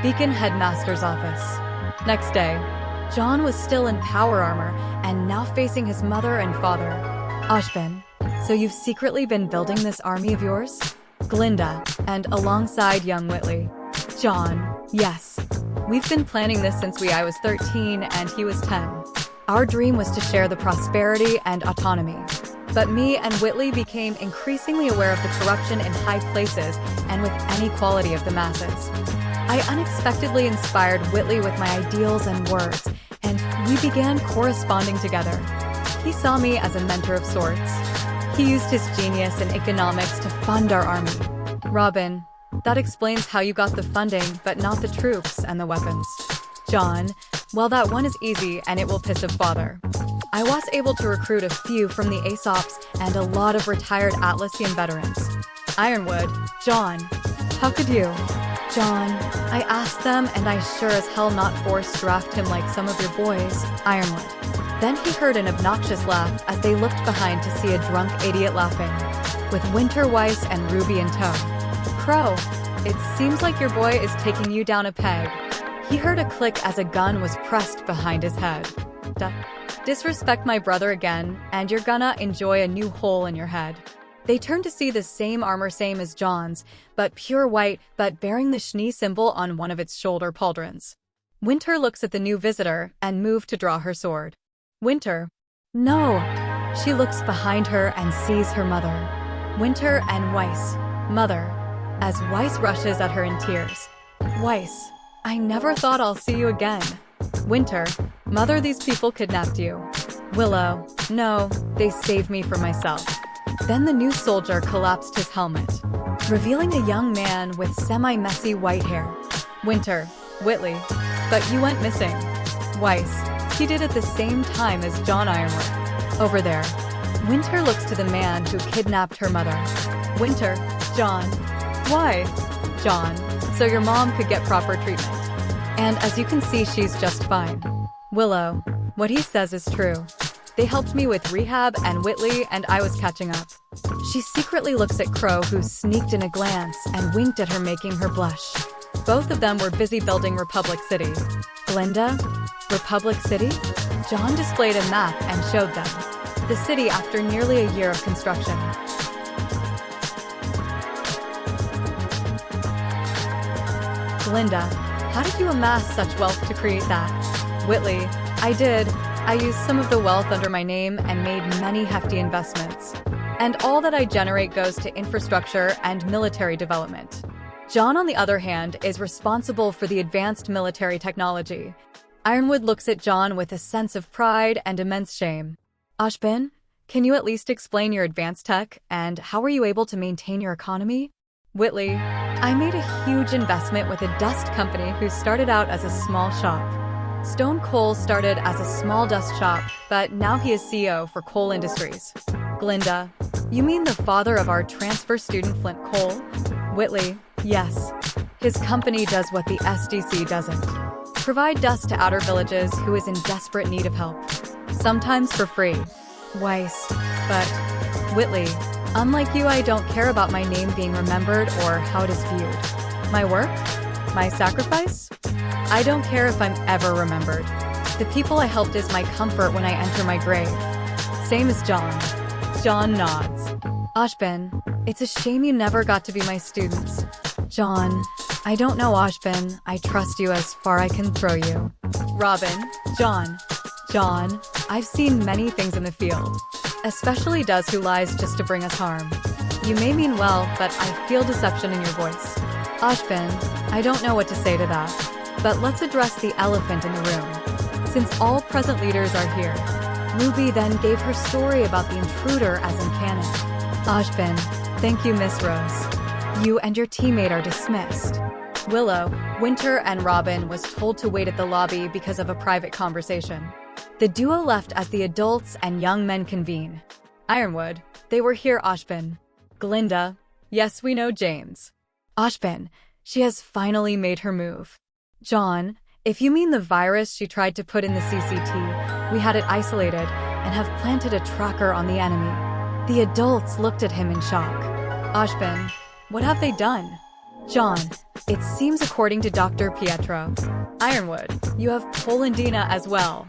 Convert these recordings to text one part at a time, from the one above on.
Beacon Headmaster's office. Next day, John was still in power armor and now facing his mother and father. Ashbin, so you've secretly been building this army of yours? Glinda, and alongside young Whitley. John, yes. We've been planning this since I was 13 and he was 10. Our dream was to share the prosperity and autonomy. But me and Whitley became increasingly aware of the corruption in high places and with inequality of the masses. I unexpectedly inspired Whitley with my ideals and words, and we began corresponding together. He saw me as a mentor of sorts. He used his genius in economics to fund our army. Robyn, that explains how you got the funding, but not the troops and the weapons. John, well, that one is easy and it will piss a father. I was able to recruit a few from the Aesops and a lot of retired Atlassian veterans. Ironwood, John, how could you? John, I asked them and I sure as hell not forced draft him like some of your boys, Ironwood. Then he heard an obnoxious laugh as they looked behind to see a drunk idiot laughing, with Winter, Weiss, and Ruby in tow. Crow, it seems like your boy is taking you down a peg. He heard a click as a gun was pressed behind his head. Disrespect my brother again, and you're gonna enjoy a new hole in your head. They turned to see the same armor, same as John's, but pure white, but bearing the Schnee symbol on one of its shoulder pauldrons. Winter looks at the new visitor and moved to draw her sword. Winter, no. She looks behind her and sees her mother. Winter and Weiss, mother, as Weiss rushes at her in tears. Weiss, I never thought I'll see you again. Winter, mother, these people kidnapped you. Willow, no, they saved me from myself. Then the new soldier collapsed his helmet, revealing a young man with semi-messy white hair. Winter, Whitley, but you went missing. Weiss, he did at the same time as John Ironwood. Over there. Winter looks to the man who kidnapped her mother. Winter, John, why? John, so your mom could get proper treatment. And as you can see, she's just fine. Willow, what he says is true. They helped me with rehab and Whitley, and I was catching up. She secretly looks at Crow, who sneaked in a glance and winked at her, making her blush. Both of them were busy building Republic City. Glinda? Republic City? John displayed a map and showed them the city after nearly a year of construction. Glinda, how did you amass such wealth to create that? Whitley, I did. I used some of the wealth under my name and made many hefty investments. And all that I generate goes to infrastructure and military development. John, on the other hand, is responsible for the advanced military technology. Ironwood looks at John with a sense of pride and immense shame. Ashbin, can you at least explain your advanced tech, and how were you able to maintain your economy? Whitley, I made a huge investment with a dust company who started out as a small shop. Stone Coal started as a small dust shop, but now he is CEO for Coal Industries. Glinda, you mean the father of our transfer student Flint Cole? Whitley, yes. His company does what the SDC doesn't. Provide dust to outer villages who is in desperate need of help. Sometimes for free. Weiss, but Whitley, unlike you, I don't care about my name being remembered or how it is viewed. My work? My sacrifice? I don't care if I'm ever remembered. The people I helped is my comfort when I enter my grave. Same as John. John nods. Ashbin, it's a shame you never got to be my students. John, I don't know, Ashbin. I trust you as far I can throw you. Robyn, John. John, I've seen many things in the field, especially does who lies just to bring us harm. You may mean well, but I feel deception in your voice. Ashbin, I don't know what to say to that, but let's address the elephant in the room. Since all present leaders are here, Ruby then gave her story about the intruder as in canon. Ashbin, thank you, Miss Rose. You and your teammate are dismissed. Willow, Winter, and Robyn was told to wait at the lobby because of a private conversation. The duo left as the adults and young men convene. Ironwood, they were here, Ashbin. Glinda, yes, we know James. Ashbin, she has finally made her move. John, if you mean the virus she tried to put in the CCT, we had it isolated and have planted a tracker on the enemy. The adults looked at him in shock. Ashbin, what have they done? John, It seems according to Dr. Pietro. Ironwood, you have Polandina as well.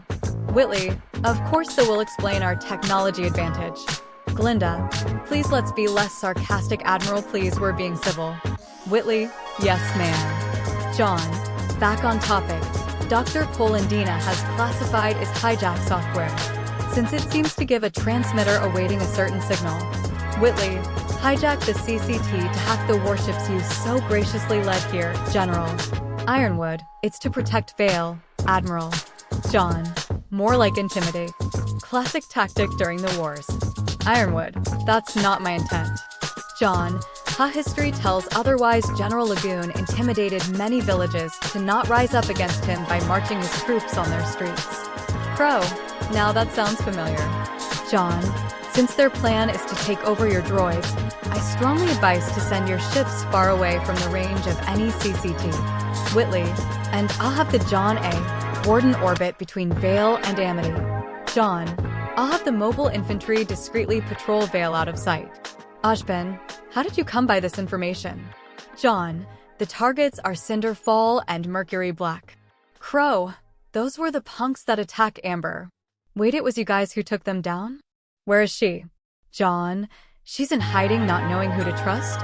Whitley, of course that will explain our technology advantage. Glinda, please let's be less sarcastic, Admiral, please, we're being civil. Whitley, yes ma'am. Jaune, back on topic. Dr. Polandina has classified as hijack software, since it seems to give a transmitter awaiting a certain signal. Whitley, hijack the CCT to hack the warships you so graciously led here, General. Ironwood, it's to protect Vale, Admiral. Jaune, more like intimidate. Classic tactic during the wars. Ironwood, that's not my intent. Jaune, history tells otherwise. General Lagoon intimidated many villages to not rise up against him by marching his troops on their streets. Crow, now that sounds familiar. Jaune, since their plan is to take over your droids, I strongly advise to send your ships far away from the range of any CCT. Whitley, and I'll have the Jaune A Warden orbit between Vale and Amity. Jaune, I'll have the mobile infantry discreetly patrol Vale out of sight. Ashbin, how did you come by this information? Jaune, the targets are Cinderfall and Mercury Black. Crow, those were the punks that attacked Amber. Wait, it was you guys who took them down? Where is she? Jaune, she's in hiding, not knowing who to trust,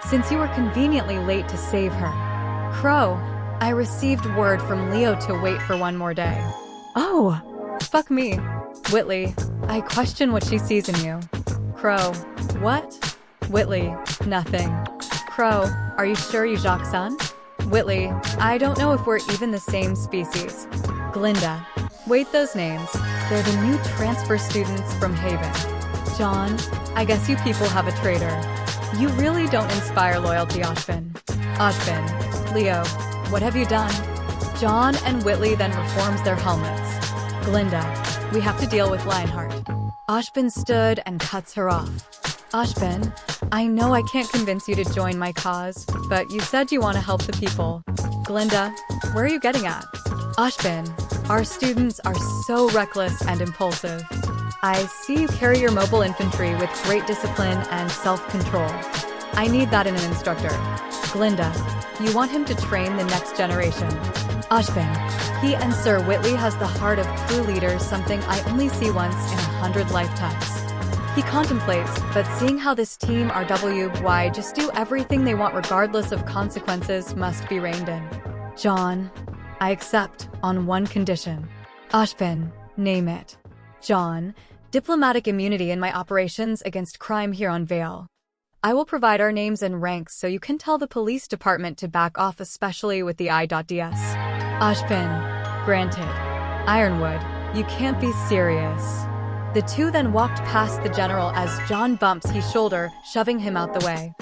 since you were conveniently late to save her. Crow, I received word from Leo to wait for one more day. Oh, fuck me. Whitley, I question what she sees in you. Crow, what? Whitley, nothing. Crow, are you sure you Jacques' son? Whitley, I don't know if we're even the same species. Glinda, wait, those names. They're the new transfer students from Haven. Jaune, I guess you people have a traitor. You really don't inspire loyalty, Ashbin. Ashbin, Leo, what have you done? Jaune and Whitley then reforms their helmets. Glinda, we have to deal with Lionheart. Ashbin stood and cuts her off. Ashbin, I know I can't convince you to join my cause, but you said you want to help the people. Glinda, where are you getting at? Ashbin, our students are so reckless and impulsive. I see you carry your mobile infantry with great discipline and self-control. I need that in an instructor. Glinda, you want him to train the next generation. Ashbin, he and Sir Whitley has the heart of true leaders, something I only see once in 100 lifetimes. He contemplates, but seeing how this team RWBY just do everything they want regardless of consequences must be reined in. Jaune, I accept on one condition. Ashbin, name it. Jaune, diplomatic immunity in my operations against crime here on Vale. I will provide our names and ranks so you can tell the police department to back off, especially with the I.DS. Ashbin, granted. Ironwood, you can't be serious. The two then walked past the general as Jaune bumps his shoulder, shoving him out the way.